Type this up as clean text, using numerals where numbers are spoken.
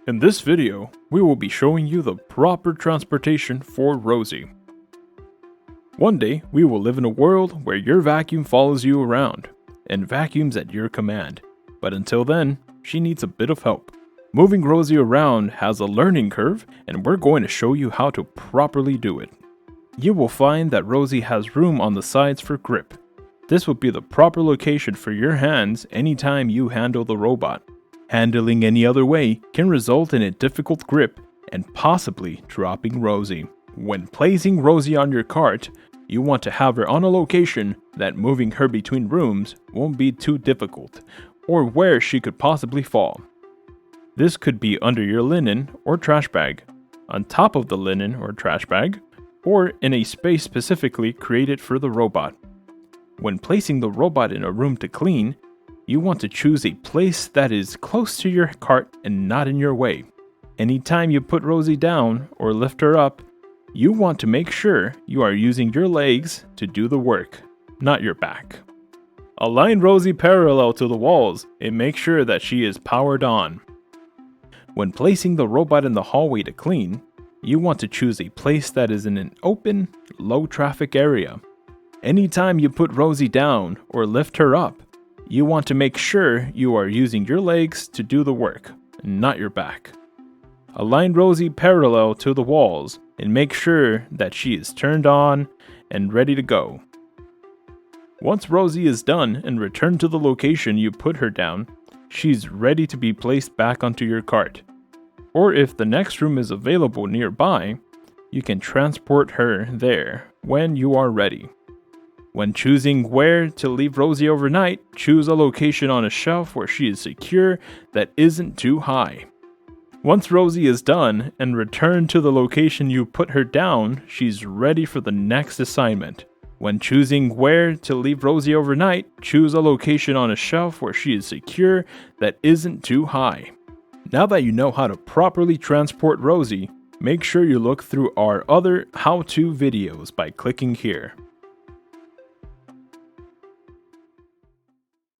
In this video, we will be showing you the proper transportation for Rosie. One day, we will live in a world where your vacuum follows you around and vacuums at your command. But until then, she needs a bit of help. Moving Rosie around has a learning curve, and we're going to show you how to properly do it. You will find that Rosie has room on the sides for grip. This will be the proper location for your hands anytime you handle the robot. Handling any other way can result in a difficult grip and possibly dropping Rosie. When placing Rosie on your cart, you want to have her on a location that moving her between rooms won't be too difficult, or where she could possibly fall. This could be under your linen or trash bag, on top of the linen or trash bag, or in a space specifically created for the robot. When placing the robot in a room to clean, you want to choose a place that is close to your cart and not in your way. Anytime you put Rosie down or lift her up, you want to make sure you are using your legs to do the work, not your back. Align Rosie parallel to the walls and make sure that she is powered on. When placing the robot in the hallway to clean, you want to choose a place that is in an open, low traffic area. Anytime you put Rosie down or lift her up, you want to make sure you are using your legs to do the work, not your back. Align Rosie parallel to the walls and make sure that she is turned on and ready to go. Once Rosie is done and returned to the location you put her down, she's ready to be placed back onto your cart. Or if the next room is available nearby, you can transport her there when you are ready. When choosing where to leave Rosie overnight, choose a location on a shelf where she is secure that isn't too high. Once Rosie is done and returned to the location you put her down, she's ready for the next assignment. When choosing where to leave Rosie overnight, choose a location on a shelf where she is secure that isn't too high. Now that you know how to properly transport Rosie, make sure you look through our other how-to videos by clicking here.